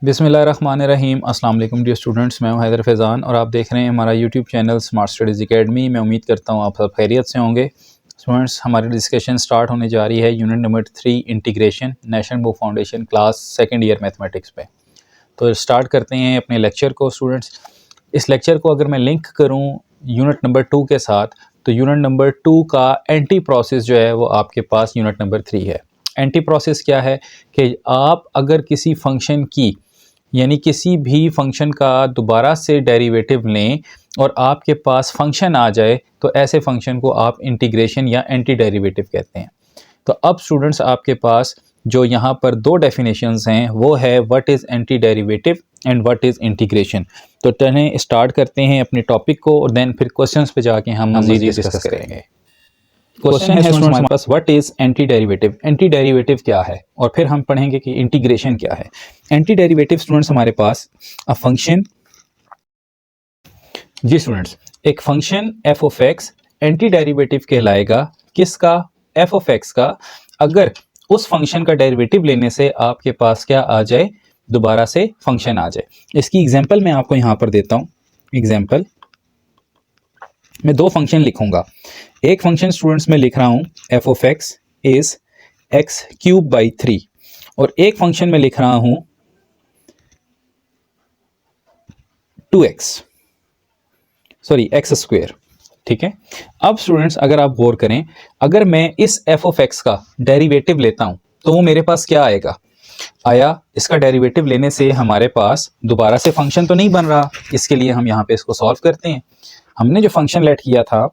बिस्मिल्लाहिर्रहमानिर्रहीम। अस्सलाम वालेकुम डियर स्टूडेंट्स, मैं हूं हैदर फैज़ान और आप देख रहे हैं हमारा YouTube channel smart studies academy. मैं उम्मीद करता हूं आप सब खैरियत से होंगे। स्टूडेंट्स, हमारी डिस्कशन स्टार्ट होने जा रही है unit number 3 integration, national book foundation class second year mathematics पे। तो स्टार्ट करते हैं अपने लेक्चर को। स्टूडेंट्स, इस लेक्चर को अगर मैं लिंक करूँ यूनिट नंबर 2 के साथ, तो यूनिट नंबर 2 का एंटी प्रोसेस जो है वो आपके पास यूनिट नंबर 3 है। एंटी प्रोसेस क्या है कि आप अगर किसी फंक्शन की यानी किसी भी फंक्शन का दोबारा से डेरिवेटिव लें और आपके पास फंक्शन आ जाए, तो ऐसे फंक्शन को आप इंटीग्रेशन या एंटी डेरिवेटिव कहते हैं। तो अब स्टूडेंट्स, आपके पास जो यहाँ पर दो डेफिनेशंस हैं वो है what is anti derivative and what is integration. तो चलें स्टार्ट करते हैं अपने टॉपिक को और देन फिर क्वेश्चंस पे जाके हम मज़ीद डिस्कस करेंगे। क्वेश्चन है स्टूडेंट्स हमारे पास, what is anti derivative. Anti derivative क्या है, और फिर हम पढ़ेंगे कि इंटीग्रेशन क्या है। एंटी डेरिवेटिव स्टूडेंट्स हमारे पास अ फंक्शन, जी स्टूडेंट्स, एक function F of x anti derivative कहलाएगा किसका? एफ ऑफ एक्स का, अगर उस फंक्शन का डेरिवेटिव लेने से आपके पास क्या आ जाए? दोबारा से फंक्शन आ जाए। इसकी एग्जांपल मैं आपको यहां पर देता हूं। एग्जांपल मैं दो फंक्शन लिखूंगा। एक फंक्शन स्टूडेंट्स में लिख रहा हूं F of x is x cube by 3, और एक फंक्शन में लिख रहा हूं 2x, सॉरी एक्स स्क्वेयर। ठीक है। अब स्टूडेंट्स अगर आप गौर करें, अगर मैं इस एफ ऑफ एक्स का डेरिवेटिव लेता हूं तो वो मेरे पास क्या आएगा? इसका डेरिवेटिव लेने से हमारे पास दोबारा से फंक्शन तो नहीं बन रहा। इसके लिए हम यहां पे इसको सॉल्व करते हैं। हमने जो फंक्शन लेट किया था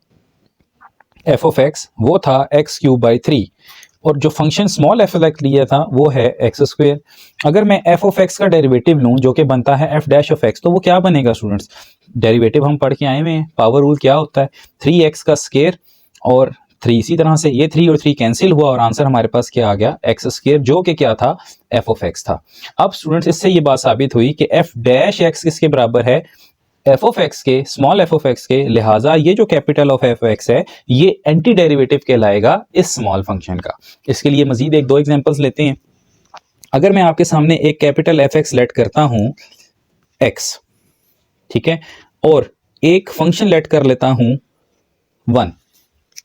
एफ ऑफ एक्स वो था एक्स क्यूब बाई 3, और जो function small F of x लिया था वो है एक्स स्क्वेयर। अगर मैं एफ ऑफ एक्स का डेरिवेटिव लूं जो कि बनता है एफ डैश ऑफ एक्स, तो वो क्या बनेगा स्टूडेंट्स? डेरिवेटिव हम पढ़ के आए हुए हैं, पावर रूल क्या होता है? 3x का स्क्वायर और 3, इसी तरह से ये 3 और 3 कैंसिल हुआ और आंसर हमारे पास क्या आ गया? एक्स स्क्वायर, जो कि क्या था? एफ ऑफ एक्स था। अब स्टूडेंट्स इससे ये बात साबित हुई कि एफ डैश एक्स किसके बराबर है? एफ ऑफ एक्स के, स्मॉल एफ ऑफ एक्स के, लिहाजा ये जो कैपिटल ऑफ एफ एक्स है ये एंटी डेरिवेटिव कहलाएगा इस स्मॉल फंक्शन का। इसके लिए मजीद एक दो एग्जांपल्स लेते हैं। अगर मैं आपके सामने एक कैपिटल एफ एक्स लेट करता हूं एक्स, ठीक है, और एक फंक्शन लेट कर लेता हूं 1,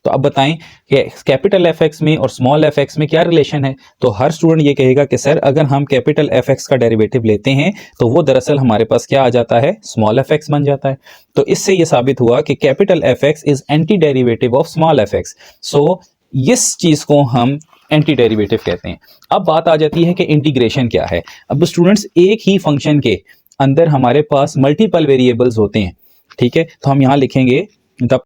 तो अब बताएं कि कैपिटल एफ एक्स में और स्मॉल एफ एक्स में क्या रिलेशन है? तो हर स्टूडेंट ये कहेगा कि सर अगर हम कैपिटल एफ एक्स का डेरिवेटिव लेते हैं तो वो दरअसल हमारे पास क्या आ जाता है? स्मॉल एफ एक्स बन जाता है। तो इससे ये साबित हुआ कि capital F X is anti derivative of small F X. So इस चीज को हम एंटी डेरिवेटिव कहते हैं। अब बात आ जाती है कि इंटीग्रेशन क्या है। अब स्टूडेंट्स एक ही फंक्शन के अंदर हमारे पास मल्टीपल वेरिएबल्स होते हैं, ठीक है, तो हम यहां लिखेंगे द।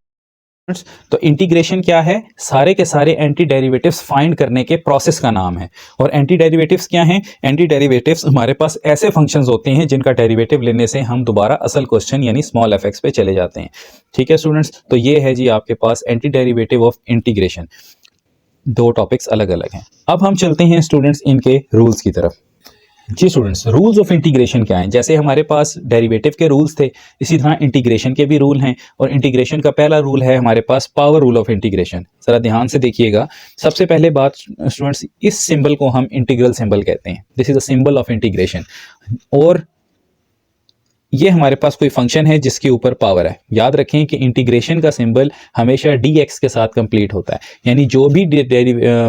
तो इंटीग्रेशन क्या है? सारे के सारे एंटी डेरिवेटिव्स फाइंड करने के प्रोसेस का नाम है। और एंटी डेरिवेटिव्स क्या हैं? एंटी डेरिवेटिव्स हमारे पास ऐसे फंक्शंस होते हैं जिनका डेरिवेटिव लेने से हम दोबारा असल क्वेश्चन यानी स्मॉल एफ एक्स पे चले जाते हैं। ठीक है स्टूडेंट्स, तो ये है जी आपके पास एंटी डेरिवेटिव ऑफ इंटीग्रेशन। दो टॉपिक्स अलग अलग हैं। अब हम चलते हैं स्टूडेंट्स इनके रूल्स की तरफ। जी स्टूडेंट्स, रूल्स ऑफ इंटीग्रेशन क्या हैं? जैसे हमारे पास डेरिवेटिव के रूल्स थे, इसी तरह इंटीग्रेशन के भी रूल हैं। और इंटीग्रेशन का पहला रूल है हमारे पास पावर रूल ऑफ इंटीग्रेशन। जरा ध्यान से देखिएगा। सबसे पहले बात स्टूडेंट्स, इस सिंबल को हम इंटीग्रल सिंबल कहते हैं। This is a symbol of integration. और ये हमारे पास कोई फंक्शन है जिसके ऊपर पावर है। याद रखें कि इंटीग्रेशन का सिंबल हमेशा dx के साथ कंप्लीट होता है, यानी जो भी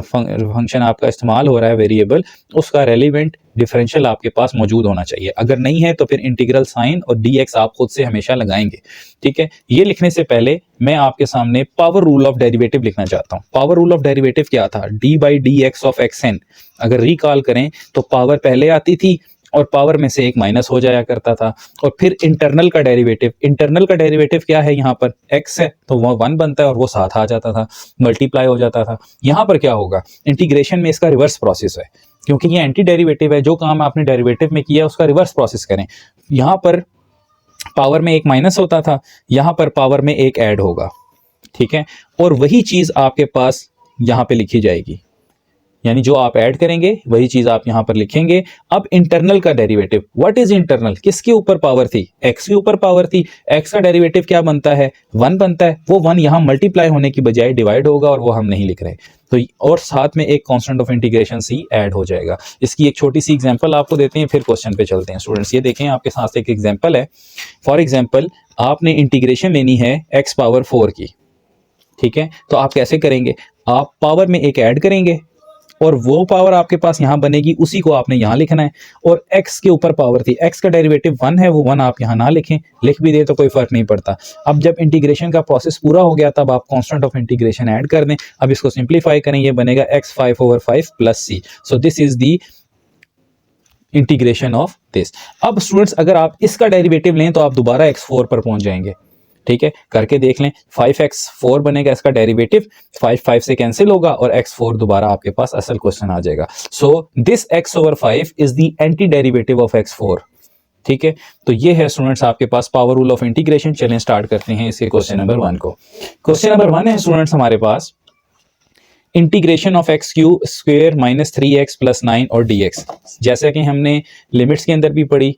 फंक्शन आपका इस्तेमाल हो रहा है वेरिएबल, उसका रेलिवेंट डिफरेंशियल आपके पास मौजूद होना चाहिए। अगर नहीं है तो फिर इंटीग्रल साइन और dx आप खुद से हमेशा लगाएंगे। ठीक है, ये लिखने से पहले मैं आपके सामने पावर रूल ऑफ डेरिवेटिव लिखना चाहता हूँ। पावर रूल ऑफ डेरिवेटिव क्या था? d by D X of X N. अगर रिकॉल करें तो पावर पहले आती थी और पावर में से एक माइनस हो जाया करता था। और फिर इंटरनल का डेरिवेटिव, इंटरनल का डेरिवेटिव क्या है? यहाँ पर x है तो वो 1 बनता है और वो साथ आ जाता था, मल्टीप्लाई हो जाता था। यहाँ पर क्या होगा? इंटीग्रेशन में इसका रिवर्स प्रोसेस है, क्योंकि ये एंटी डेरिवेटिव है। जो काम आपने डेरिवेटिव में किया उसका रिवर्स प्रोसेस करें। यहाँ पर पावर में एक माइनस होता था, यहाँ पर पावर में एक ऐड होगा। ठीक है, और वही चीज आपके पास यहाँ पे लिखी जाएगी। यानी जो आप ऐड करेंगे वही चीज आप यहां पर लिखेंगे। अब इंटरनल का डेरिवेटिव, व्हाट इज इंटरनल, किसके ऊपर पावर थी, एक्स के ऊपर पावर थी। एक्स का डेरिवेटिव क्या बनता है, 1 बनता है। वो 1 यहां मल्टीप्लाई होने की बजाय डिवाइड होगा और वो हम नहीं लिख रहे। तो और साथ में एक constant of integration C add हो जाएगा। इसकी एक छोटी सी एग्जांपल आपको देते हैं, फिर क्वेश्चन पे चलते हैं। स्टूडेंट्स ये देखें, आपके साथ एक एग्जांपल है। फॉर एग्जांपल आपने इंटीग्रेशन लेनी है x पावर 4 की, ठीक है। तो आप कैसे करेंगे, आप पावर में एक ऐड करेंगे और वो पावर आपके पास यहां बनेगी, उसी को आपने यहां लिखना है। और x के ऊपर पावर थी, x का डेरिवेटिव 1 है, वो 1 आप यहां ना लिखें, लिख भी दे तो कोई फर्क नहीं पड़ता। अब जब इंटीग्रेशन का प्रोसेस पूरा हो गया तब आप कांस्टेंट ऑफ इंटीग्रेशन ऐड कर दें। अब इसको सिंप्लीफाई करें, ये बनेगा x 5/5 plus c। So this is the integration of this. अब स्टूडेंट्स अगर आप इसका डेरिवेटिव लें तो आप दोबारा x4 पर पहुंच जाएंगे, ठीक है। करके देख लें, 5x4 बनेगा इसका डेरिवेटिव, 5 से कैंसिल होगा और x4 दोबारा आपके पास असल क्वेश्चन आ जाएगा। So this x/5 is the anti derivative of x4, ठीक है। तो ये है स्टूडेंट्स आपके पास पावर रूल ऑफ इंटीग्रेशन। चलें स्टार्ट करते हैं इसके क्वेश्चन नंबर 1 को। क्वेश्चन नंबर 1 है स्टूडेंट्स हमारे पास integration of X Q square minus 3x plus 9 और dx। जैसा कि हमने लिमिट्स के अंदर भी पढ़ी,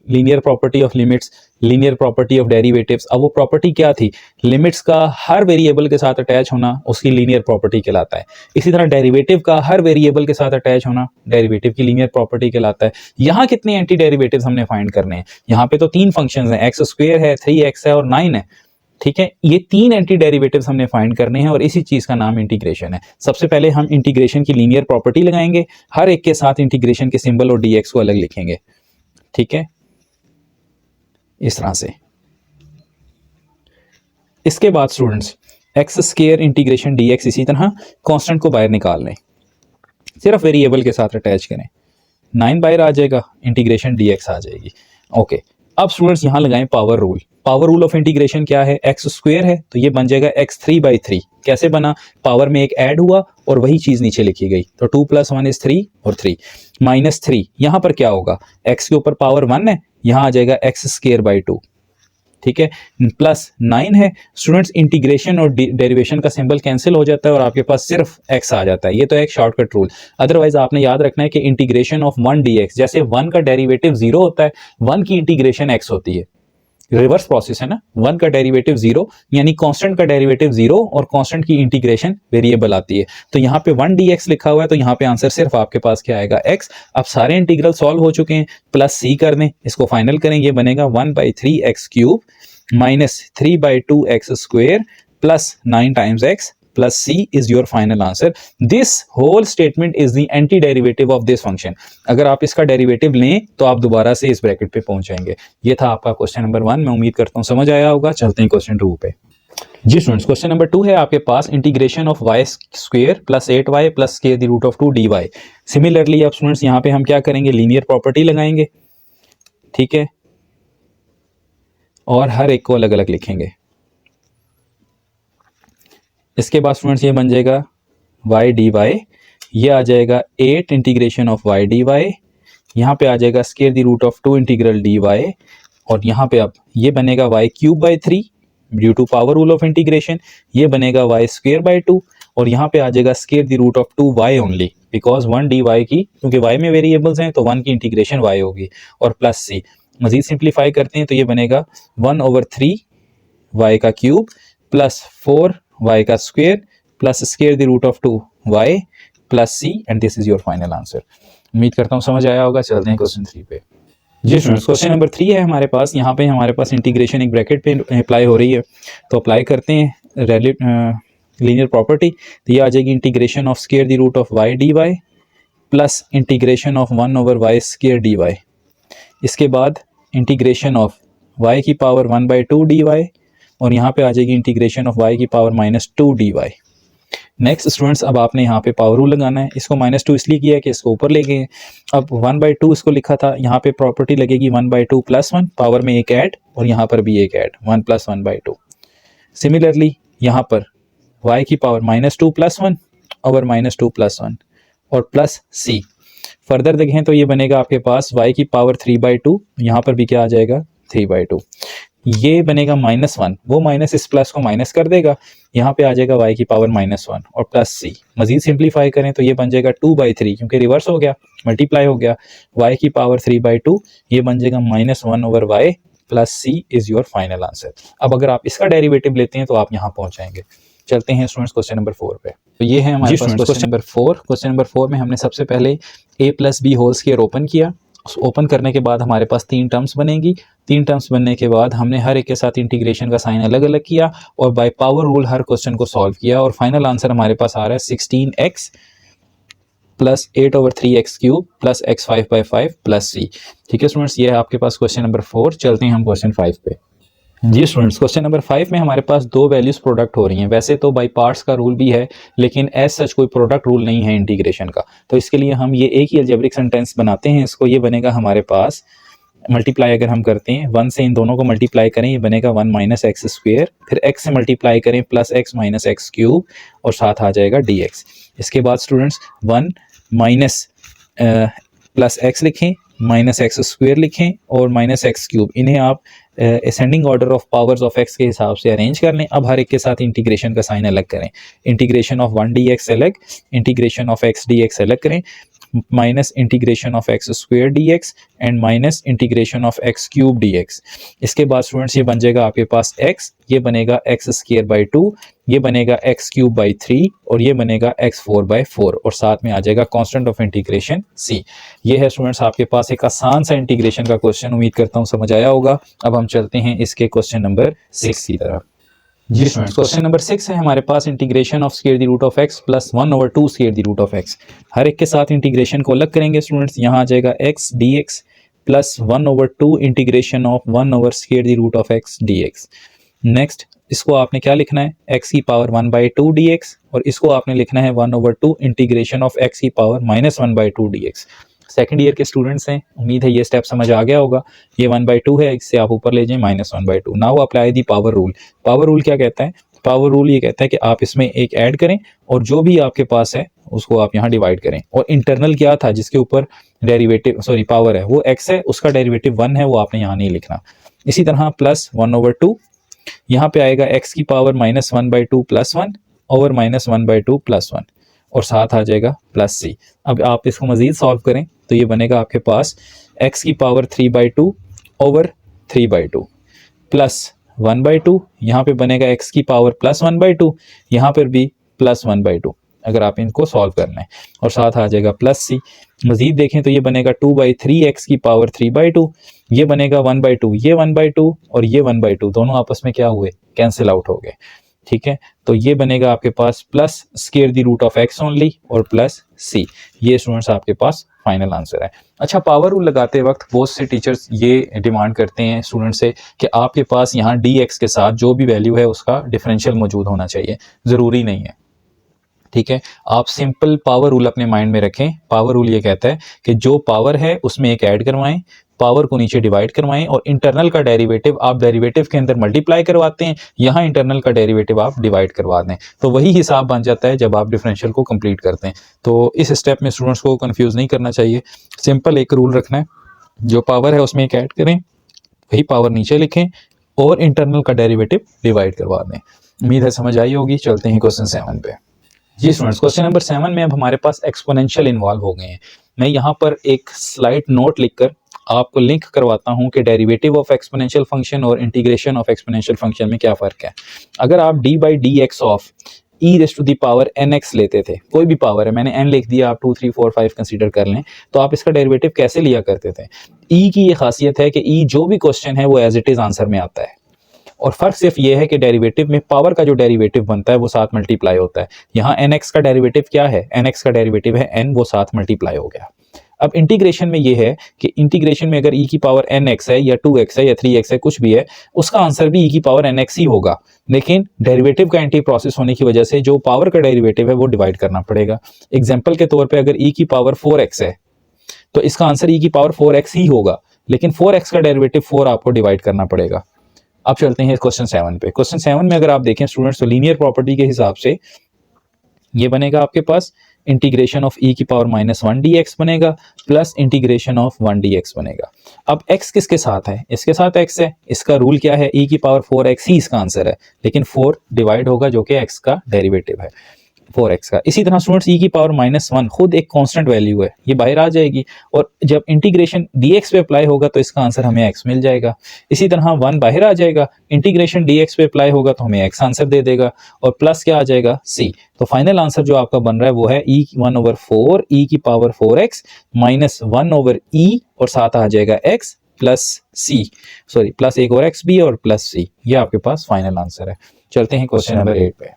linear property of limits, linear property of derivatives. अब वो प्रॉपर्टी क्या थी, लिमिट्स का हर वेरिएबल के साथ अटैच होना उसकी लीनियर प्रॉपर्टी कहलाता है। इसी तरह डेरिवेटिव का हर वेरिएबल के साथ अटैच होना डेरिवेटिव की लीनियर प्रॉपर्टी कहलाता है। यहाँ कितने एंटी डेरिवेटिव्स हमने फाइंड करने हैं, यहाँ पे तो 3 फंक्शंस हैं, एक्स स्क्वेयर है, 3x है और 9 है, ठीक है। ये 3 एंटी डेरिवेटिव्स हमने फाइंड करने हैं और इसी चीज का नाम इंटीग्रेशन है। सबसे पहले हम इंटीग्रेशन की लीनियर प्रॉपर्टी लगाएंगे, हर एक के साथ इंटीग्रेशन के सिंबल और dx को अलग लिखेंगे, ठीक है, इस तरह से। इसके बाद students x square integration dx, इसी तरह कांस्टेंट को बाहर निकाल लें, सिर्फ वेरिएबल के साथ अटैच करें, 9 बाहर आ जाएगा, इंटीग्रेशन dx आ जाएगी। ओके, अब स्टूडेंट्स यहां लगाएं power rule. Power rule of integration क्या है, एक्स स्क्वायर है तो ये बन जाएगा x 3/3। कैसे बना, पावर में एक ऐड हुआ और वही चीज नीचे लिखी गई, तो 2 + 1 = 3 और 3 माइनस 3। यहां पर क्या होगा, x के ऊपर पावर 1 है, यहां आ जाएगा x²/2, ठीक है, प्लस 9 है। स्टूडेंट्स इंटीग्रेशन और डेरिवेशन का सिंबल कैंसिल हो जाता है और आपके पास सिर्फ x आ जाता है। ये तो एक शॉर्टकट रूल। अदरवाइज आपने याद रखना है कि इंटीग्रेशन ऑफ 1 dx, जैसे 1 का डेरिवेटिव 0 होता है, 1 की इंटीग्रेशन x होती है, रिवर्स प्रोसेस है ना। 1 का डेरिवेटिव 0 यानी कांस्टेंट का डेरिवेटिव 0 और कांस्टेंट की इंटीग्रेशन वेरिएबल आती है। तो यहाँ पे 1 dx लिखा हुआ है तो यहाँ पे आंसर सिर्फ आपके पास क्या आएगा, x। अब सारे इंटीग्रल सॉल्व हो चुके हैं, प्लस c कर दें, इसको फाइनल करें, ये बनेगा 1/3x³ minus 3/2x² plus 9 times x plus c is your final answer. This whole statement is the anti-derivative of this function. अगर आप इसका डेरिवेटिव लें तो आप दोबारा से इस ब्रैकेट पे पहुंच जाएंगे। ये था आपका क्वेश्चन नंबर 1। मैं उम्मीद करता हूं समझ आया होगा। चलते हैं क्वेश्चन 2 पे। जी स्टूडेंट्स, क्वेश्चन नंबर 2 है आपके पास integration of y² plus 8y plus k√2 dy। Similarly अब स्टूडेंट्स यहाँ पे हम क्या करेंगे, लीनियर प्रॉपर्टी लगाएंगे, ठीक है, और हर एक को अलग अलग लिखेंगे। इसके बाद स्टूडेंट्स ये बन जाएगा y dy, ये आ जाएगा 8 इंटीग्रेशन ऑफ y dy, यहाँ पे आ जाएगा √2 इंटीग्रल dy, और यहाँ पे अब ये बनेगा y³ due to power rule of integration, ये बनेगा y²/2 और यहाँ पे आ जाएगा √2 y ओनली, बिकॉज 1 dy की, क्योंकि y में वेरिएबल्स हैं तो 1 की इंटीग्रेशन y होगी, और प्लस c। मजीद सिंप्लीफाई करते हैं तो ये बनेगा 1/3 y³ प्लस 4 y का square plus √2 y plus c, and this is your final answer. उम्मीद करता हूँ समझ आया होगा। चलते हैं क्वेश्चन 3 पे। जी स्टूडेंट्स, क्वेश्चन नंबर 3 है हमारे पास। यहाँ पे हमारे पास इंटीग्रेशन एक ब्रैकेट पे अप्लाई हो रही है, तो अप्लाई करते हैं लीनियर प्रॉपर्टी। तो ये आ जाएगी integration of √of y dy plus integration of 1/y² dy। इसके बाद इंटीग्रेशन ऑफ y की पावर 1/2 dy और यहाँ पे आ जाएगी इंटीग्रेशन ऑफ y की पावर -2 dy। नेक्स्ट स्टूडेंट्स, अब आपने यहाँ पे पावर रूल लगाना है। इसको -2 इसलिए किया है कि इसको ऊपर ले गए। अब 1/2 इसको लिखा था, यहाँ पे प्रॉपर्टी लगेगी 1/2 + 1, पावर में एक ऐड और यहाँ पर भी एक ऐड, 1 + 1/2। सिमिलरली यहाँ पर y की पावर -2 + 1 ओवर -2 + 1 और प्लस c। फर्दर देखें तो ये बनेगा आपके पास y की पावर 3/2, यहाँ पर भी क्या आ जाएगा 3/2। ये बनेगा -1, वो माइनस इस प्लस को माइनस कर देगा, यहाँ पे आ जाएगा y की पावर -1 और प्लस c। मजीद सिंप्लीफाई करें तो ये बन जाएगा 2/3, क्योंकि रिवर्स हो गया, मल्टीप्लाई हो गया, y की पावर 3/2, ये बन जाएगा -1/y plus c is your final answer. अब अगर आप इसका डेरिवेटिव लेते हैं तो आप यहाँ पहुंच जाएंगे। चलते हैं स्टूडेंट्स क्वेश्चन नंबर 4 पे। तो ये है हमारे पास क्वेश्चन नंबर 4। क्वेश्चन नंबर 4 में हमने सबसे पहले a + b whole square open किया। ओपन करने के बाद हमारे पास 3 टर्म्स बनेगी। 3 टर्म्स बनने के बाद हमने हर एक के साथ इंटीग्रेशन का साइन अलग अलग किया और by power rule her question को सॉल्व किया और फाइनल आंसर हमारे पास आ रहा है 16x plus 8/3x³ plus x5/5 plus c। ठीक है स्टूडेंट्स, ये है आपके पास क्वेश्चन नंबर 4। चलते हैं हम क्वेश्चन 5 पे। जी स्टूडेंट्स, क्वेश्चन नंबर 5 में हमारे पास दो वैल्यूज प्रोडक्ट हो रही हैं। वैसे तो बाई पार्ट्स का रूल भी है, लेकिन एज सच कोई प्रोडक्ट रूल नहीं है इंटीग्रेशन का। तो इसके लिए हम ये एक ही अलजेब्रिक सेंटेंस बनाते हैं इसको। ये बनेगा हमारे पास, मल्टीप्लाई अगर हम करते हैं 1 से इन दोनों को मल्टीप्लाई करें, ये बनेगा 1 - x², फिर x से मल्टीप्लाई करें प्लस x - x³ और साथ आ जाएगा dx। इसके बाद स्टूडेंट्स 1 माइनस प्लस x लिखें, -x² लिखें और -x³। इन्हें आप ascending order of powers of x के हिसाब से अरेंज कर लें। अब हर एक के साथ इंटीग्रेशन का साइन अलग करें। इंटीग्रेशन ऑफ 1 dx अलग, इंटीग्रेशन ऑफ x dx अलग करें, minus integration of x² dx and minus integration of x³ dx। इसके बाद स्टूडेंट्स ये बन जाएगा आपके पास x, ये बनेगा x²/2, ये बनेगा x³ 3 और ये बनेगा x4/4 और साथ में आ जाएगा कांस्टेंट ऑफ इंटीग्रेशन c। ये है स्टूडेंट्स आपके पास एक आसान सा इंटीग्रेशन का क्वेश्चन। उम्मीद करता हूँ समझ आया होगा। अब हम चलते हैं इसके क्वेश्चन नंबर 6 की तरफ। जी स्टूडेंट्स, क्वेश्चन नंबर 6 है हमारे पास integration of square the root of x plus 1/2 square the root of x। हर एक के साथ इंटीग्रेशन को अलग करेंगे स्टूडेंट्स। यहाँ आ जाएगा x dx plus 1/2 integration of 1 square the root of x dx। Next इसको आपने क्या लिखना है, x की पावर 1/2 dx और इसको आपने लिखना है 1/2 इंटीग्रेशन ऑफ x की पावर -1/2 dx। सेकंड ईयर के स्टूडेंट्स हैं, उम्मीद है ये स्टेप समझ आ गया होगा। ये 1/2 है, इससे आप ऊपर ले जाएं -1/2। Now apply the power rule. Power rule क्या कहता है? पावर रूल ये कहता है कि आप इसमें एक ऐड करें और जो भी आपके पास है उसको आप यहाँ डिवाइड करें। और इंटरनल क्या था जिसके ऊपर डेरिवेटिव पावर है वो x है, उसका डेरिवेटिव 1 है, वो आपने यहाँ नहीं लिखना। इसी तरह प्लस 1/2 यहाँ पे आएगा x की पावर -1/2 प्लस 1 ओवर -1/2 प्लस 1 और साथ आ जाएगा प्लस c। अब आप इसको मजीद सॉल्व करें तो ये बनेगा आपके पास x की पावर 3/2 ओवर 3/2 प्लस 1/2, यहाँ पे बनेगा x की पावर प्लस 1/2, यहाँ पर भी प्लस 1/2 अगर आप इनको सॉल्व करना है और साथ आ जाएगा प्लस c। मजीद देखें तो ये बनेगा 2/3 x की पावर 3/2, ये बनेगा 1/2, ये 1/2 और ये 1/2 दोनों आपस में क्या हुए, कैंसिल आउट हो गए। ठीक है, तो ये बनेगा आपके पास plus square the root of x only और प्लस c। ये स्टूडेंट्स आपके पास फाइनल आंसर है। अच्छा, पावर रूल लगाते वक्त बहुत से टीचर्स ये डिमांड करते हैं स्टूडेंट से कि आपके पास यहाँ dx के साथ जो भी वैल्यू है उसका डिफरेंशियल मौजूद होना चाहिए। ज़रूरी नहीं है, ठीक है। आप सिंपल पावर रूल अपने माइंड में रखें। पावर रूल ये कहता है कि जो पावर है उसमें एक ऐड करवाएं, पावर को नीचे डिवाइड करवाएं और इंटरनल का डेरिवेटिव आप डेरिवेटिव के अंदर मल्टीप्लाई करवाते हैं, यहाँ इंटरनल का डेरिवेटिव आप डिवाइड करवा दें, तो वही हिसाब बन जाता है जब आप डिफरेंशियल को कंप्लीट करते हैं। तो इस स्टेप में स्टूडेंट्स को कंफ्यूज नहीं करना चाहिए। सिंपल एक रूल रखना है, जो पावर है उसमें एक ऐड करें, वही पावर नीचे लिखें और इंटरनल का डेरिवेटिव डिवाइड करवा दें। उम्मीद है समझ आई होगी। चलते हैं क्वेश्चन 7 पे। जी स्टूडेंट्स, क्वेश्चन नंबर 7 में अब हमारे पास एक्सपोनेंशियल इन्वॉल्व हो गए हैं। मैं यहाँ पर एक स्लाइड नोट लिखकर आपको लिंक करवाता हूँ कि डेरिवेटिव ऑफ एक्सपोनेंशियल फंक्शन और इंटीग्रेशन ऑफ एक्सपोनेंशियल फंक्शन में क्या फ़र्क है। अगर आप d/dx ऑफ e⁻n (nx) लेते थे, कोई भी पावर है, मैंने n लिख दिया, आप 2, 3, 4, 5 कंसीडर कर लें, तो आप इसका डेरिवेटिव कैसे लिया करते थे। e की ये खासियत है कि e जो भी क्वेश्चन है वो एज इट इज़ आंसर में आता है और फर्क सिर्फ ये है कि डेरिवेटिव में पावर का जो डेरिवेटिव बनता है वो साथ मल्टीप्लाई होता है। यहाँ nx का डेरिवेटिव क्या है, nx का डेरिवेटिव है n, वो साथ मल्टीप्लाई हो गया। अब इंटीग्रेशन में ये है कि इंटीग्रेशन में अगर e की पावर nx है या 2x है या 3x है, कुछ भी है, उसका आंसर भी e की पावर nx ही होगा, लेकिन डेरिवेटिव का एंटी प्रोसेस होने की वजह से जो पावर का डेरिवेटिव है वो डिवाइड करना पड़ेगा। एग्जाम्पल के तौर पर अगर e की पावर 4x है तो इसका आंसर e की पावर 4x ही होगा, लेकिन 4x का डेरिवेटिव 4 आपको डिवाइड करना पड़ेगा। अब चलते हैं क्वेश्चन 7 पे। क्वेश्चन 7 में अगर आप देखें स्टूडेंट्स, तो लीनियर प्रॉपर्टी के हिसाब से ये बनेगा आपके पास इंटीग्रेशन ऑफ ई की पावर -1 dx बनेगा प्लस इंटीग्रेशन ऑफ 1 dx बनेगा। अब x किसके साथ है? इसके साथ x है। इसका रूल क्या है? e की पावर 4x ही इसका आंसर है, लेकिन 4 डिवाइड होगा जो कि x का डेरिवेटिव है 4x का। इसी तरह स्टूडेंट्स e की पावर -1 खुद एक कांस्टेंट वैल्यू है, ये बाहर आ जाएगी और जब इंटीग्रेशन dx पे अप्लाई होगा तो इसका आंसर हमें x मिल जाएगा। इसी तरह 1 बाहर आ जाएगा, इंटीग्रेशन dx पे अप्लाई होगा तो हमें x आंसर दे देगा और प्लस क्या आ जाएगा? c। तो फाइनल आंसर जो आपका बन रहा है वो है e1/4 e की पावर 4x -1/e और साथ आ जाएगा x plus c, sorry plus एक और x भी और प्लस c। ये आपके पास फाइनल आंसर है। चलते हैं क्वेश्चन नंबर 8 पे।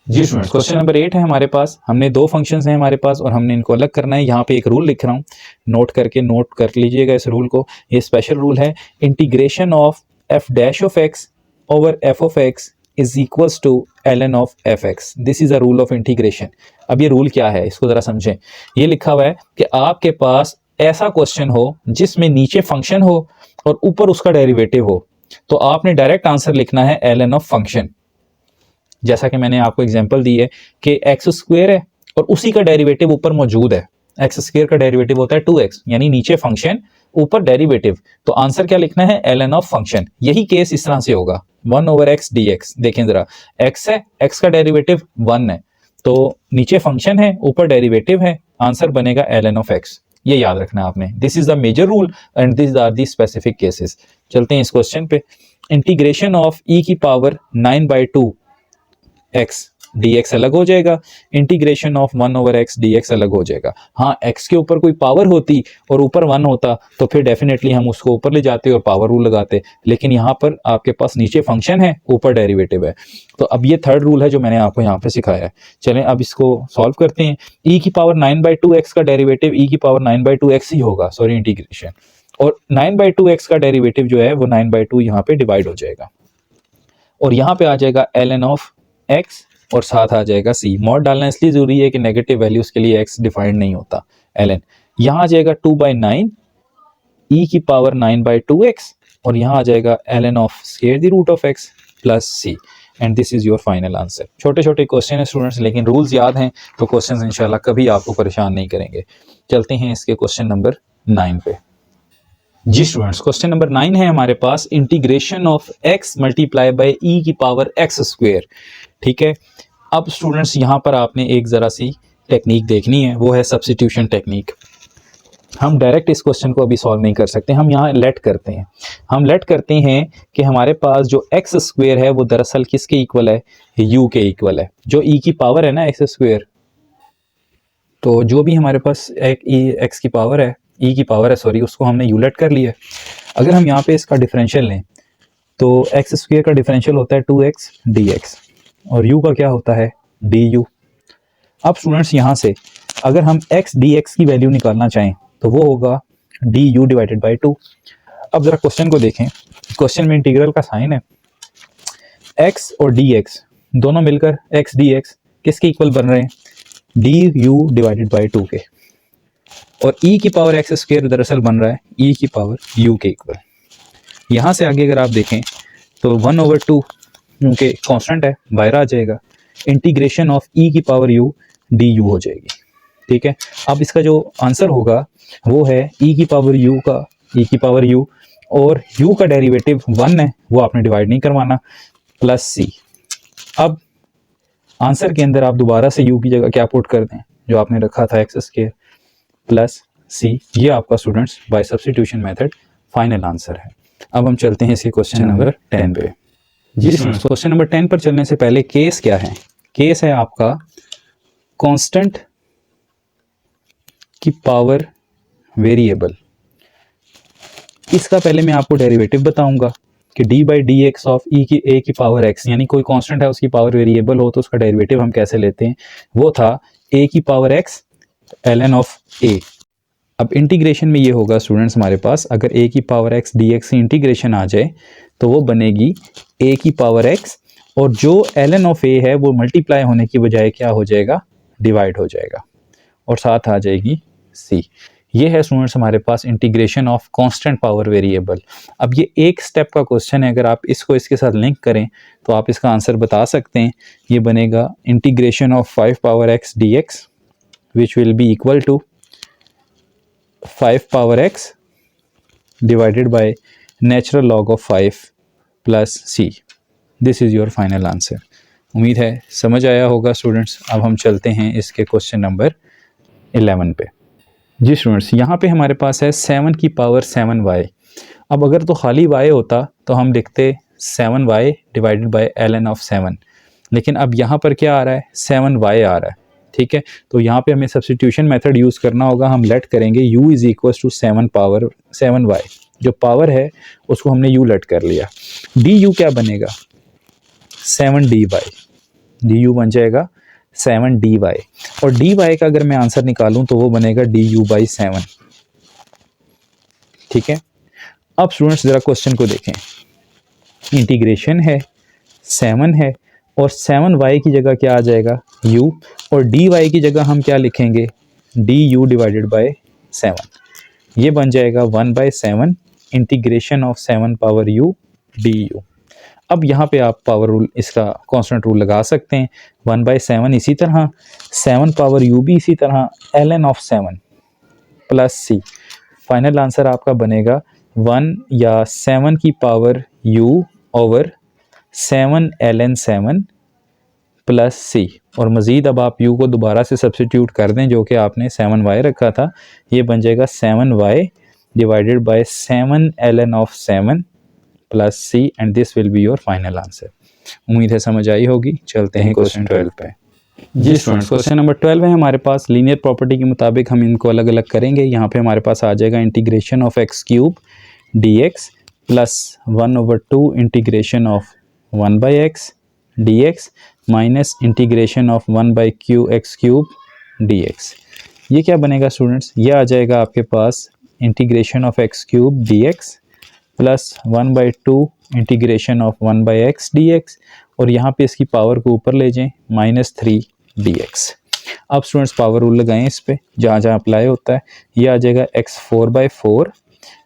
जी स्टूडेंट्स, क्वेश्चन नंबर 8 है हमारे पास। हमने दो फंक्शंस हैं हमारे पास और हमने इनको अलग करना है। यहाँ पे एक रूल लिख रहा हूँ, नोट कर लीजिएगा इस रूल को। ये स्पेशल रूल है, integration of f dash of x over f of x is equals to ln of fx। This is a rule of integration. अब ये रूल क्या है इसको जरा समझें। ये लिखा हुआ है कि आपके पास ऐसा क्वेश्चन हो जिसमें नीचे फंक्शन हो और ऊपर उसका डेरिवेटिव हो, तो आपने डायरेक्ट आंसर लिखना है ln ऑफ फंक्शन। जैसा कि मैंने आपको एग्जांपल दी है कि एक्स स्क्वायर है और उसी का डेरिवेटिव ऊपर मौजूद है। एक्स स्क्वायर का डेरिवेटिव होता है 2x, यानी नीचे फंक्शन ऊपर डेरिवेटिव, तो आंसर क्या लिखना है? ln of function. यही केस इस तरह से होगा 1/x dx। देखें जरा, x है, x का डेरिवेटिव 1 है, तो नीचे फंक्शन है ऊपर डेरिवेटिव है, आंसर बनेगा ln ऑफ x। ये याद रखना है आपने। This is the major rule and this are the specific cases. चलते हैं इस क्वेश्चन पे। इंटीग्रेशन ऑफ e की पावर 9/2 x dx अलग हो जाएगा, इंटीग्रेशन ऑफ 1/x dx अलग हो जाएगा। हाँ, x के ऊपर कोई पावर होती और ऊपर 1 होता तो फिर डेफिनेटली हम उसको ऊपर ले जाते और पावर रूल लगाते, लेकिन यहाँ पर आपके पास नीचे फंक्शन है ऊपर डेरिवेटिव है। तो अब ये थर्ड रूल है जो मैंने आपको यहाँ पे सिखाया है। चलें अब इसको सॉल्व करते हैं। e की पावर 9/2x का डेरिवेटिव e की पावर 9/2x ही होगा, सॉरी इंटीग्रेशन, और 9/2x का डेरिवेटिव जो है वो 9/2 यहाँ पे डिवाइड हो जाएगा और यहाँ पे आ जाएगा ln ऑफ x और साथ आ जाएगा c। मॉड डालना इसलिए जरूरी है कि नेगेटिव वैल्यूज के लिए x डिफाइंड नहीं होता। ln यहाँ आ जाएगा 2/9 e की पावर 9/2x और यहाँ आ जाएगा ln of square the root of x plus c and this is your final answer. छोटे छोटे क्वेश्चन है स्टूडेंट्स, लेकिन रूल्स याद हैं तो क्वेश्चंस इंशाल्लाह कभी आपको परेशान नहीं करेंगे। चलते हैं इसके क्वेश्चन नंबर 9 पे। जी स्टूडेंट्स, क्वेश्चन नंबर 9 है हमारे पास, integration of x multiply by e की पावर x स्क्वायर। ठीक है, अब स्टूडेंट्स यहाँ पर आपने एक ज़रा सी टेक्निक देखनी है, वो है सब्स्टिट्यूशन टेक्निक। हम डायरेक्ट इस क्वेश्चन को अभी सॉल्व नहीं कर सकते, हम यहाँ लेट करते हैं। हम लेट करते हैं कि हमारे पास जो एक्स स्क्वायर है वो दरअसल किसके इक्वल है? u के इक्वल है। जो e की पावर है ना एक्स स्क्वायर, तो जो भी हमारे पास एक एक्स की पावर है, e की पावर है सॉरी, उसको हमने u लेट कर लिया। अगर हम यहाँ पे इसका डिफरेंशियल लें तो एक्स स्क्वायर का डिफरेंशियल होता है 2x dx और u का क्या होता है? du। अब स्टूडेंट्स यहाँ से अगर हम x dx की वैल्यू निकालना चाहें तो वो होगा du डिवाइडेड बाई 2। अब जरा क्वेश्चन को देखें, क्वेश्चन में इंटीग्रल का साइन है, x और dx दोनों मिलकर x dx किसके इक्वल बन रहे हैं? du डिवाइडेड बाई 2 के, और e की पावर x स्क्वायर दरअसल बन रहा है e की पावर u के इक्वल। यहाँ से आगे अगर आप देखें तो 1/2 क्योंकि कांस्टेंट है बाहर आ जाएगा, इंटीग्रेशन ऑफ e की पावर u du हो जाएगी। ठीक है, अब इसका जो आंसर होगा वो है e की पावर u और u का डेरिवेटिव 1 है, वो आपने डिवाइड नहीं करवाना, प्लस c। अब आंसर के अंदर आप दोबारा से u की जगह क्या पुट कर दें जो आपने रखा था एक्स स्क्वायर प्लस c। ये आपका students by substitution method final answer है। अब हम चलते हैं इसके क्वेश्चन नंबर 10 पे। जी क्वेश्चन नंबर 10 पर चलने से पहले केस क्या है? केस है आपका कांस्टेंट की पावर वेरिएबल। इसका पहले मैं आपको डेरिवेटिव बताऊंगा कि d by D X of e की a की पावर x, यानी कोई कांस्टेंट है उसकी पावर वेरिएबल हो तो उसका डेरिवेटिव हम कैसे लेते हैं, वो था a की power x ln of a। अब इंटीग्रेशन में ये होगा स्टूडेंट्स हमारे पास, अगर a की पावर x dx की इंटीग्रेशन आ जाए तो वो बनेगी a की पावर x और जो ln ऑफ a है वो मल्टीप्लाई होने की बजाय क्या हो जाएगा? डिवाइड हो जाएगा और साथ आ जाएगी c। ये है स्टूडेंट्स हमारे पास integration of constant power variable. अब ये एक स्टेप का क्वेश्चन है, अगर आप इसको इसके साथ लिंक करें तो आप इसका आंसर बता सकते हैं। ये बनेगा integration of 5 power x dx which will be equal to 5 power x divided by natural log of 5 plus c। This is your final answer. उम्मीद है समझ आया होगा स्टूडेंट्स। अब हम चलते हैं इसके क्वेश्चन नंबर 11 पे। जी स्टूडेंट्स, यहाँ पे हमारे पास है 7 की पावर 7y। अब अगर तो खाली y होता तो हम लिखते 7y divided by ln of 7, लेकिन अब यहाँ पर क्या आ रहा है, 7y आ रहा है। ठीक है, तो यहाँ पे हमें सब्स्टिट्यूशन मेथड यूज़ करना होगा। हम लेट करेंगे u is equal to 7 power 7y, जो पावर है उसको हमने u लेट कर लिया। du क्या बनेगा, 7dy, du बन जाएगा 7dy, और dy का अगर मैं आंसर निकालूं तो वो बनेगा du/7। ठीक है, अब स्टूडेंट्स ज़रा क्वेश्चन को देखें। इंटीग्रेशन है, 7 है, और 7y की जगह क्या आ जाएगा, u, और dy की जगह हम क्या लिखेंगे, du डिवाइडेड बाय 7। ये बन जाएगा 1/7 integration of 7 power u du। अब यहाँ पे आप पावर रूल, इसका कांस्टेंट रूल लगा सकते हैं। 1/7 इसी तरह, 7 पावर u भी इसी तरह, ln of 7 plus c। Final answer आपका बनेगा 1 या 7 की power u over 7 ln 7 plus c। और मज़ीद अब आप u को दोबारा से सब्स्टिट्यूट कर दें, जो कि आपने 7y रखा था, ये बन जाएगा 7y divided by 7 ln of 7 plus c, and this will be your final answer. उम्मीद है समझ आई होगी। चलते हैं क्वेश्चन 12 पे। जी स्टूडेंट्स, क्वेश्चन नंबर 12 है हमारे पास। लीनियर प्रॉपर्टी के मुताबिक हम इनको अलग अलग करेंगे। यहाँ पे हमारे पास आ जाएगा integration of X cube dx plus 1/2 integration of 1/x dx minus integration of 1/x cube dx। ये क्या बनेगा स्टूडेंट्स, ये आ जाएगा आपके पास integration of X cube dx plus 1/2 integration of 1/x dx, और यहाँ पे इसकी पावर को ऊपर ले जाएं -3 dx। अब स्टूडेंट्स पावर रूल लगाएं इस पे, जहाँ जहाँ अप्लाई होता है। ये आ जाएगा x 4/4,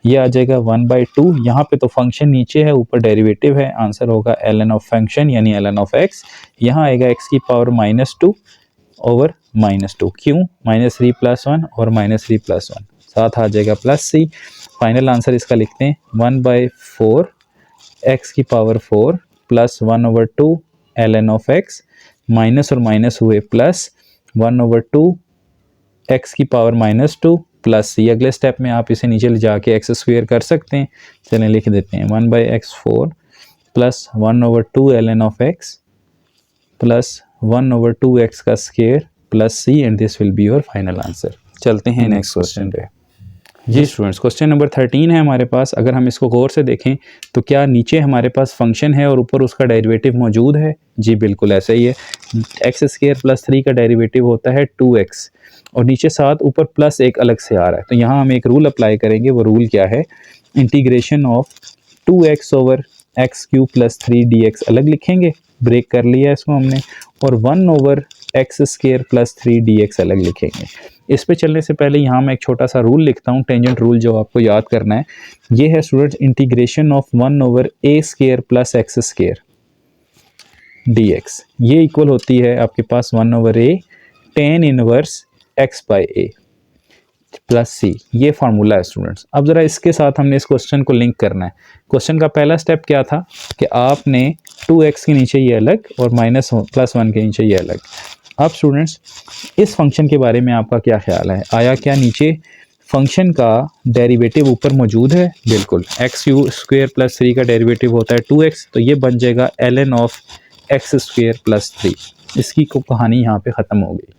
ये आ जाएगा 1/2। यहाँ पे तो फंक्शन नीचे है, ऊपर डेरिवेटिव है, आंसर होगा ln ऑफ फंक्शन यानी ln ऑफ x। यहाँ आएगा x की पावर -2 ओवर -2, क्यों, -3 + 1 और -3 + 1, साथ आ जाएगा प्लस c। फाइनल आंसर इसका लिखते हैं 1/4 x की power 4 plus 1/2 ln of x, minus और माइनस हुए प्लस 1/2 x की पावर -2 प्लस c। अगले स्टेप में आप इसे नीचे ले जाके एक्स स्क्वेयर कर सकते हैं। चलें लिख देते हैं 1/x4 plus 1/2 ln of x plus 1/2 x का square plus c, and this will be your final answer. चलते हैं नेक्स्ट क्वेश्चन पे। जी स्टूडेंट्स, क्वेश्चन नंबर 13 है हमारे पास। अगर हम इसको गौर से देखें तो क्या नीचे हमारे पास फंक्शन है और ऊपर उसका डेरिवेटिव मौजूद है? जी बिल्कुल ऐसा ही है। x² + 3 का डेरिवेटिव होता है 2x, और नीचे 7, ऊपर प्लस 1 अलग से आ रहा है। तो यहाँ हम एक रूल अप्लाई करेंगे। वो रूल क्या है, integration of 2x over x³ + 3 dx अलग लिखेंगे, ब्रेक कर लिया इसको हमने, और 1 ओवर x² + 3 dx अलग लिखेंगे। इस पे चलने से पहले यहाँ मैं एक छोटा सा रूल लिखता हूँ, टेंजेंट रूल, जो आपको याद करना है। ये है students integration of 1 over a² + x² dx। ये इक्वल होती है आपके पास 1 over a tan inverse x/a plus c। ये फार्मूला है स्टूडेंट्स। अब ज़रा इसके साथ हमने इस क्वेश्चन को लिंक करना है। क्वेश्चन का पहला स्टेप क्या था कि आपने 2x के नीचे ये अलग और -+1 के नीचे ये अलग। अब स्टूडेंट्स इस फंक्शन के बारे में आपका क्या ख्याल है, आया क्या नीचे फंक्शन का डेरिवेटिव ऊपर मौजूद है? बिल्कुल, x³ + 3 का डेरिवेटिव होता है 2x, तो ये बन जाएगा ln ऑफ x² + 3। इसकी को कहानी यहाँ पे ख़त्म हो गई।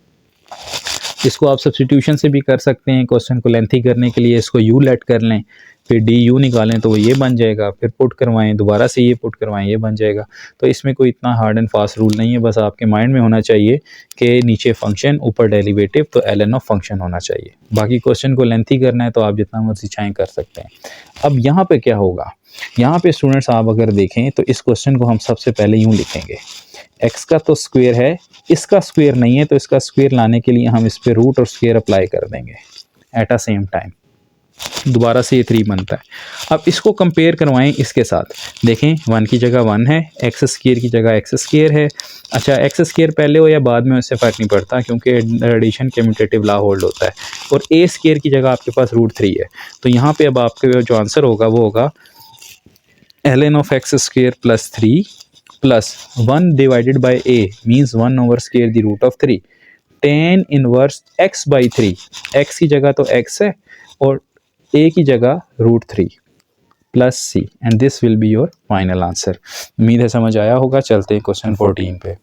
इसको आप सब्स्टिट्यूशन से भी कर सकते हैं। क्वेश्चन को लेंथी करने के लिए इसको u लेट कर लें, फिर du निकालें तो वो ये बन जाएगा, फिर पुट करवाएं, दोबारा से ये पुट करवाएं, ये बन जाएगा। तो इसमें कोई इतना हार्ड एंड फास्ट रूल नहीं है, बस आपके माइंड में होना चाहिए कि नीचे फंक्शन ऊपर डेरिवेटिव, तो ln ऑफ फंक्शन होना चाहिए। बाकी क्वेश्चन को लेंथी करना है तो आप जितना मर्जी चाहें कर सकते हैं। अब यहाँ पे क्या होगा, यहाँ पे स्टूडेंट्स आप अगर देखें तो इस क्वेश्चन को हम सबसे पहले यूँ लिखेंगे, x का तो स्क्वायर है, इसका स्क्वायर नहीं है, तो इसका स्क्वायर लाने के लिए हम इस पे रूट और स्क्वायर अप्लाई कर देंगे एट अ सेम टाइम। दोबारा से ये 3 बनता है। अब इसको कंपेयर करवाएं इसके साथ, देखें 1 की जगह 1 है, एक्स स्क्वायर की जगह एक्स स्क्वायर है। अच्छा, एक्स स्क्वायर पहले हो या बाद में उससे फ़र्क नहीं पड़ता, क्योंकि एडिशन कम्यूटेटिव लॉ होल्ड होता है। और ए स्क्वायर की जगह आपके पास √3 है। तो यहाँ पे अब आपके जो आंसर होगा वो होगा ln of x square plus 3 plus 1 divided by a means 1 over square the root of 3 tan inverse x by 3, x की जगह तो x है और a की जगह √3 plus C, and this will be your final answer. उम्मीद है समझ आया होगा। चलते हैं क्वेश्चन 14 पे।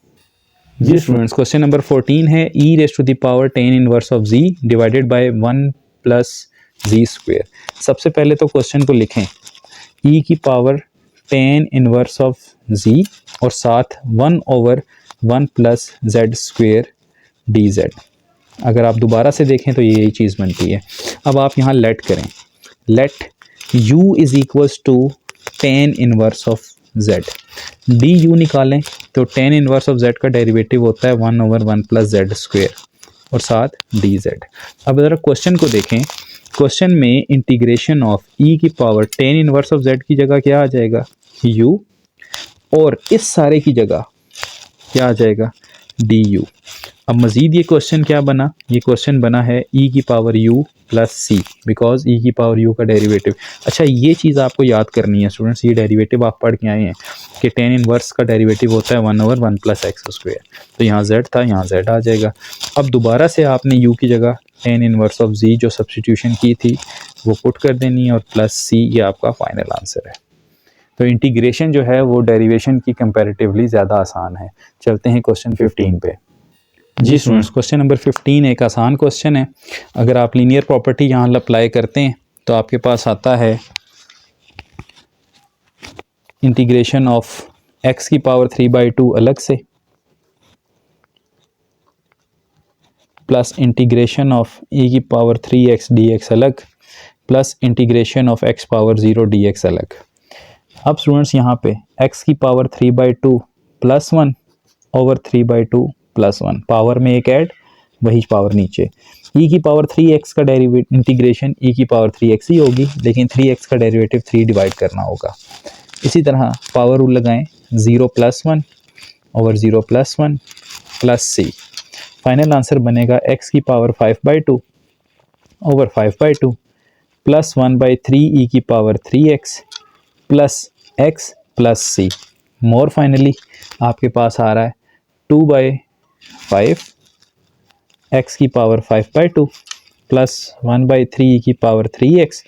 जी स्टूडेंट्स, क्वेश्चन नंबर 14 है e raise to the power tan inverse of z divided by 1 plus z square. सबसे पहले तो क्वेश्चन को लिखें, e की power tan inverse of z और साथ 1 over 1 plus z square dz। अगर आप दोबारा से देखें तो यही चीज़ बनती है। अब आप यहाँ लेट करें, let u is equals to tan inverse of z, D U निकालें तो tan इनवर्स ऑफ z का डेरिवेटिव होता है 1 ओवर 1 प्लस z स्क्वायर और साथ dz। अब ज़रा क्वेश्चन को देखें, क्वेश्चन में इंटीग्रेशन ऑफ e की power tan inverse of z की जगह क्या आ जाएगा, u, और इस सारे की जगह क्या आ जाएगा, du। अब मज़ीद ये क्वेश्चन क्या बना, ये क्वेश्चन बना है e की power u plus C, because e की पावर u का डेरिवेटिव। अच्छा, ये चीज़ आपको याद करनी है स्टूडेंट्स, ये डेरिवेटिव आप पढ़ के आए हैं कि tan इनवर्स का डेरिवेटिव होता है 1 ओवर 1 प्लस एक्स स्क्वायर। तो यहाँ z था, यहाँ z आ जाएगा। अब दोबारा से आपने u की जगह tan इनवर्स ऑफ z जो सब्सटीट्यूशन की थी वो पुट कर देनी है और प्लस सी, ये आपका फाइनल आंसर है। तो इंटीग्रेशन जो है वो डेरिवेशन की कंपैरेटिवली ज़्यादा आसान है। चलते हैं क्वेश्चन 15 पे। जी स्टूडेंट्स, क्वेश्चन नंबर 15 एक आसान क्वेश्चन है। अगर आप लीनियर प्रॉपर्टी यहाँ अप्लाई करते हैं तो आपके पास आता है इंटीग्रेशन ऑफ x की पावर 3/2 अलग से प्लस इंटीग्रेशन ऑफ e की पावर 3x dx अलग plus integration of x power 0 dx अलग। अब स्टूडेंट्स यहाँ पे x की power 3/2 plus 1 over 3/2 plus 1, power में एक ऐड, वही पावर नीचे। e की पावर 3x का डेरिवेटिव इंटीग्रेशन e की पावर 3x ही होगी, लेकिन 3x का डेरिवेटिव 3 डिवाइड करना होगा। इसी तरह पावर रूल लगाएं, 0 plus 1 over 0 plus 1 plus C. Final answer बनेगा x की पावर 5/2 ओवर 5/2 प्लस 1/3 e की power 3x plus x plus C. More finally आपके पास आ रहा है 2/5 x की पावर 5/2 प्लस 1/3 e की power 3x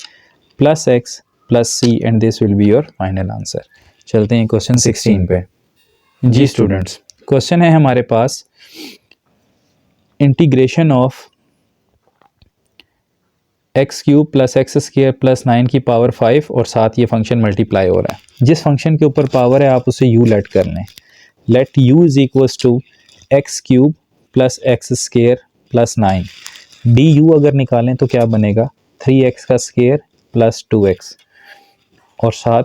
plus x plus C, and this will be your final answer. चलते हैं क्वेश्चन 16 पे। जी स्टूडेंट्स, क्वेश्चन है हमारे पास integration of X cube plus X square plus 9 की पावर 5 और साथ ये फंक्शन मल्टीप्लाई हो रहा है। जिस फंक्शन के ऊपर पावर है आप उसे u लेट कर लें। Let u is equals to X cube plus X square plus 9, D U अगर निकालें तो क्या बनेगा, 3x का स्क्वायर प्लस 2x और साथ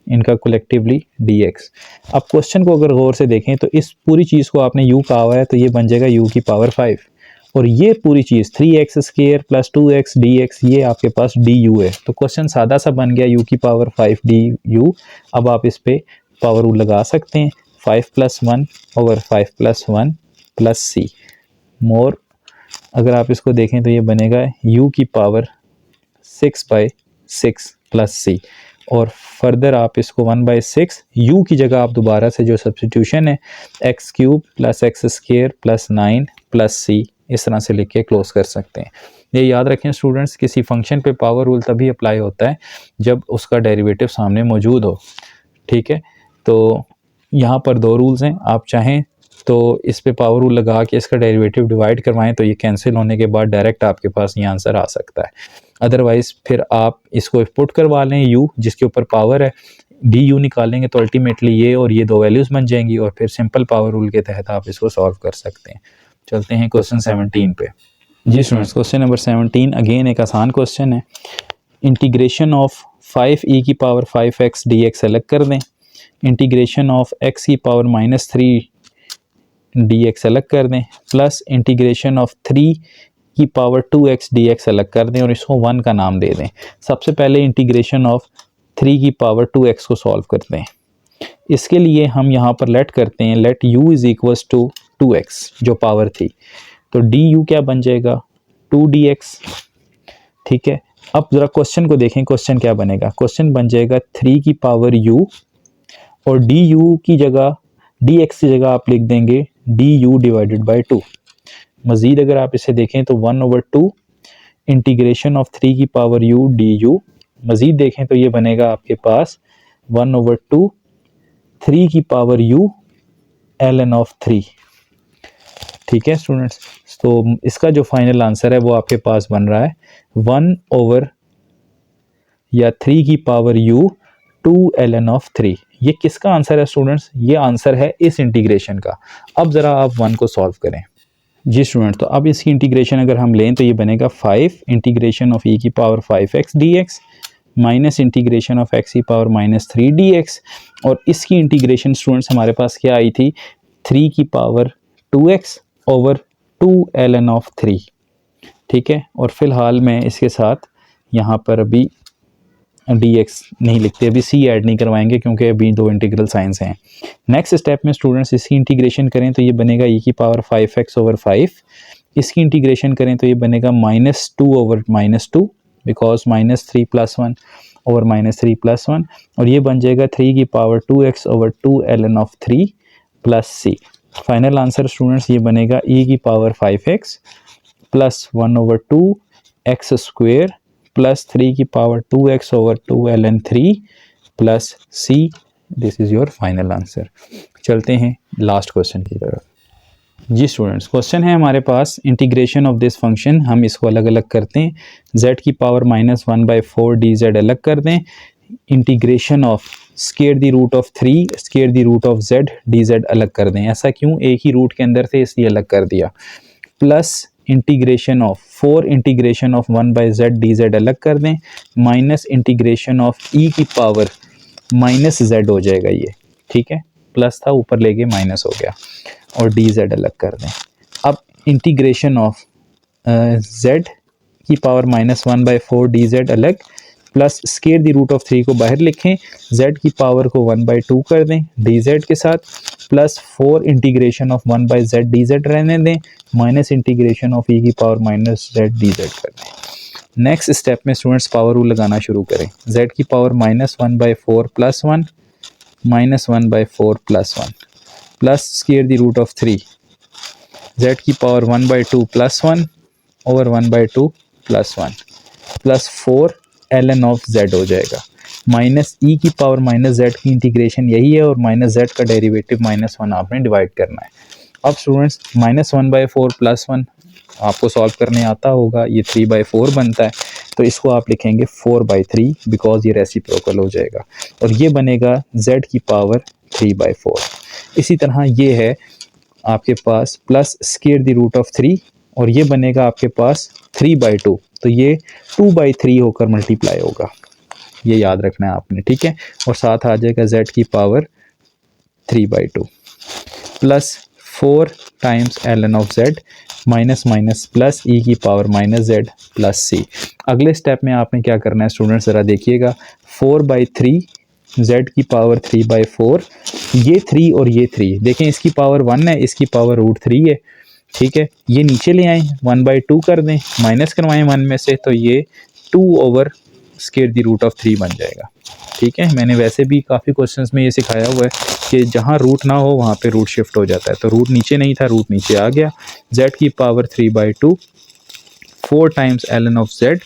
इनका कलेक्टिवली dx। अब क्वेश्चन को अगर गौर से देखें तो इस पूरी चीज़ को आपने u कहा हुआ है, तो ये बन जाएगा u की पावर 5, और ये पूरी चीज़ 3x square plus 2x dx, ये आपके पास du है। तो क्वेश्चन सादा सा बन गया u की पावर 5 du। अब आप इस पे पावर रूल लगा सकते हैं, 5 plus 1 over 5 plus 1 plus C. मोर अगर आप इसको देखें तो ये बनेगा u की पावर 6/6 प्लस सी, और फर्दर आप इसको 1/6 u की जगह आप दोबारा से जो सब्स्टिट्यूशन है X cube plus X square plus 9 plus C, इस तरह से लिख के क्लोज कर सकते हैं। ये याद रखें स्टूडेंट्स, किसी फंक्शन पे पावर रूल तभी अप्लाई होता है जब उसका डेरिवेटिव सामने मौजूद हो। ठीक है, तो यहाँ पर 2 रूल्स हैं, आप चाहें तो इस पे पावर रूल लगा के इसका डेरिवेटिव डिवाइड करवाएं तो ये कैंसिल होने के बाद डायरेक्ट आपके पास ये आंसर आ सकता है। अदरवाइज़ फिर आप इसको पुट करवा लें u जिसके ऊपर पावर है, डी यू निकालेंगे तो अल्टीमेटली ये और ये 2 वैल्यूज़ बन जाएंगी, और फिर सिंपल पावर रूल के तहत आप इसको सॉल्व कर सकते हैं। चलते हैं क्वेश्चन 17 पे। जी स्टूडेंट्स, क्वेश्चन नंबर 17 अगेन एक आसान क्वेश्चन है। इंटीग्रेशन ऑफ 5e की पावर 5x dx अलग कर दें, इंटीग्रेशन ऑफ x की पावर -3 dx अलग कर दें, प्लस इंटीग्रेशन ऑफ 3 की पावर 2x dx अलग कर दें और इसको 1 का नाम दे दें। सबसे पहले इंटीग्रेशन ऑफ 3 की पावर 2x को सॉल्व करते हैं। इसके लिए हम यहाँ पर लेट करते हैं, let u is equals to 2x जो पावर थी, तो du क्या बन जाएगा 2dx। ठीक है, अब ज़रा क्वेश्चन को देखें, क्वेश्चन क्या बनेगा, क्वेश्चन बन जाएगा 3 की पावर u और du की जगह dx की जगह आप लिख देंगे du डिवाइडेड बाई 2। मज़ीद अगर आप इसे देखें तो 1/2 इंटीग्रेशन ऑफ 3 की पावर u du, मज़ीद देखें तो ये बनेगा आपके पास 1/2 3 की पावर u ln ऑफ 3। ठीक है स्टूडेंट्स, तो इसका जो फाइनल आंसर है वो आपके पास बन रहा है 1 या 3 की पावर u 2 ln ऑफ 3। ये किसका आंसर है स्टूडेंट्स, ये आंसर है इस इंटीग्रेशन का। अब ज़रा आप 1 को सॉल्व करें। जी स्टूडेंट, तो अब इसकी इंटीग्रेशन अगर हम लें तो ये बनेगा 5 इंटीग्रेशन ऑफ e की power 5x dx minus integration of x की पावर -3 dx, और इसकी इंटीग्रेशन स्टूडेंट्स हमारे पास क्या आई थी 3 की power 2x over 2 ln of 3। ठीक है, और फिलहाल मैं इसके साथ यहाँ पर अभी dx नहीं लिखते, अभी c ऐड नहीं करवाएंगे क्योंकि अभी 2 इंटीग्रल साइंस हैं। नेक्स्ट स्टेप में स्टूडेंट्स इसकी इंटीग्रेशन करें तो ये बनेगा e की पावर 5x ओवर 5। इसकी इंटीग्रेशन करें तो ये बनेगा -2 ओवर -2 बिकॉज -3 + 1 ओवर -3 + 1, और ये बन जाएगा 3 की power 2x over 2 ln of 3 plus c। Final answer students ये बनेगा e की power 5x plus 1/2 x square plus 3 की power 2x over 2 ln 3 plus c। This is your final answer. चलते हैं लास्ट क्वेश्चन की तरफ। जी स्टूडेंट्स, क्वेश्चन है हमारे पास इंटीग्रेशन ऑफ दिस फंक्शन, हम इसको अलग अलग करते हैं, z की पावर -1/4 dz अलग कर दें, integration of square the root of 3 square the root of z dz अलग कर दें। ऐसा क्यों, एक ही रूट के अंदर थे इसलिए अलग कर दिया, plus integration of 4 integration of 1/z dz अलग कर दें, माइनस इंटीग्रेशन ऑफ e की पावर -z हो जाएगा ये। ठीक है, प्लस था ऊपर ले गए माइनस हो गया, और dz अलग कर दें। अब इंटीग्रेशन ऑफ z की पावर -1/4 dz अलग, plus square the root of 3 को बाहर लिखें, z की पावर को 1/2 कर दें dz के साथ, plus 4 integration of 1/z dz रहने दें, माइनस इंटीग्रेशन ऑफ e की पावर -z dz कर दें। नेक्स्ट स्टेप में स्टूडेंट्स पावर रूल लगाना शुरू करें, z की power -1/4 + 1 -1/4 + 1 plus square the root of 3, z की power 1/2 + 1 over 1/2 + 1 plus 4 ln of z हो जाएगा, माइनस e की पावर -z की इंटीग्रेशन यही है, और -z का डेरिवेटिव -1 आपने डिवाइड करना है। अब स्टूडेंट्स -1/4 + 1 आपको सॉल्व करने आता होगा, ये 3/4 बनता है, तो इसको आप लिखेंगे 4/3 बिकॉज ये रेसिप्रोकल हो जाएगा, और ये बनेगा z की पावर 3/4। इसी तरह ये है आपके पास plus square the root of 3, और ये बनेगा आपके पास 3/2, तो ये 2/3 होकर मल्टीप्लाई होगा, ये याद रखना है आपने। ठीक है, और साथ आ जाएगा z की power 3/2 plus 4 times ln of z minus minus plus e की पावर -z प्लस c। अगले स्टेप में आपने क्या करना है स्टूडेंट्स, ज़रा देखिएगा, 4/3 z की पावर 3/4, ये 3 और ये 3 देखें, इसकी पावर 1 है, इसकी पावर √3 है। ठीक है, ये नीचे ले आएँ, 1/2 कर दें, माइनस करवाएं 1 में से, तो ये 2 over square the root of 3 बन जाएगा। ठीक है, मैंने वैसे भी काफ़ी क्वेश्चंस में ये सिखाया हुआ है कि जहाँ रूट ना हो वहाँ पे रूट शिफ्ट हो जाता है, तो रूट नीचे नहीं था, रूट नीचे आ गया, z की power 3/2 4 times ln of z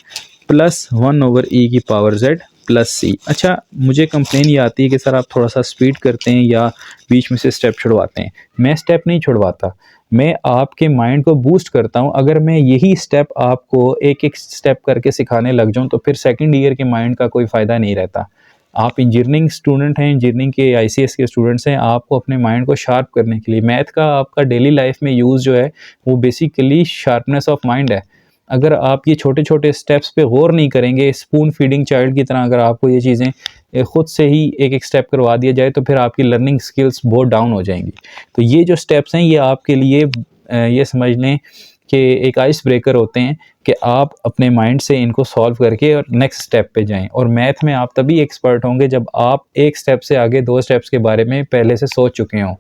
plus 1 over e की पावर z प्लस c। अच्छा, मुझे कंप्लेन ये आती है कि सर आप थोड़ा सा स्पीड करते हैं या बीच में से स्टेप छुड़वाते हैं। मैं स्टेप नहीं छुड़वाता, मैं आपके माइंड को बूस्ट करता हूं। अगर मैं यही स्टेप आपको एक एक स्टेप करके सिखाने लग जाऊं तो फिर सेकंड ईयर के माइंड का कोई फ़ायदा नहीं रहता। आप इंजीनियरिंग स्टूडेंट हैं, इंजीनियरिंग के ICS के स्टूडेंट्स हैं, आपको अपने माइंड को शार्प करने के लिए मैथ का आपका डेली लाइफ में यूज़ जो है वो बेसिकली शार्पनेस ऑफ माइंड है। अगर आप ये छोटे छोटे स्टेप्स पे गौर नहीं करेंगे, स्पून फीडिंग चाइल्ड की तरह अगर आपको ये चीज़ें खुद से ही एक एक स्टेप करवा दिया जाए तो फिर आपकी लर्निंग स्किल्स बहुत डाउन हो जाएंगी। तो ये जो स्टेप्स हैं ये आपके लिए ये समझ लें कि एक आइस ब्रेकर होते हैं कि आप अपने माइंड से इनको सॉल्व करके और नेक्स्ट स्टेप पे जाएं। और मैथ में आप तभी एक्सपर्ट होंगे जब आप एक स्टेप से आगे 2 स्टेप्स के बारे में पहले से सोच चुके हों।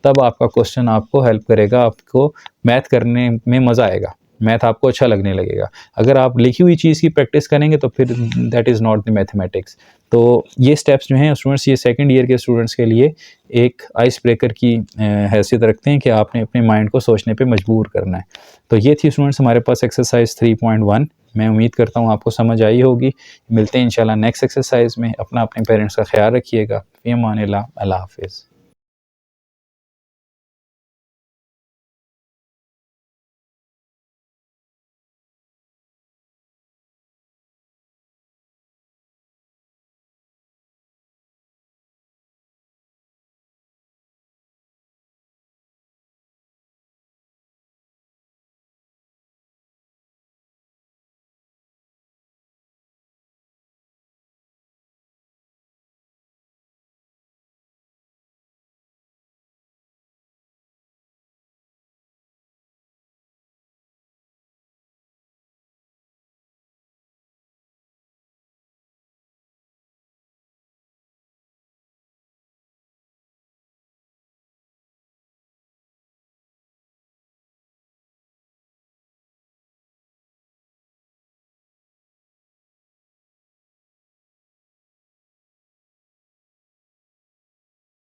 तब आपका क्वेश्चन आपको हेल्प करेगा, आपको मैथ करने में मज़ा आएगा, मैथ आपको अच्छा लगने लगेगा। अगर आप लिखी हुई चीज़ की प्रैक्टिस करेंगे तो फिर that is not the mathematics. तो ये स्टेप्स जो हैं स्टूडेंट्स, ये सेकंड ईयर के स्टूडेंट्स के लिए एक आइस ब्रेकर की हैसियत रखते हैं कि आपने अपने माइंड को सोचने पे मजबूर करना है। तो ये थी स्टूडेंट्स हमारे पास एक्सरसाइज 3.1। मैं उम्मीद करता हूँ आपको समझ आई होगी। मिलते हैं इंशाल्लाह नेक्स्ट एक्सरसाइज में। अपना अपने पेरेंट्स का ख्याल रखिएगा। फ़ी अमान अल्लाह, अल्लाह हाफ़िज़।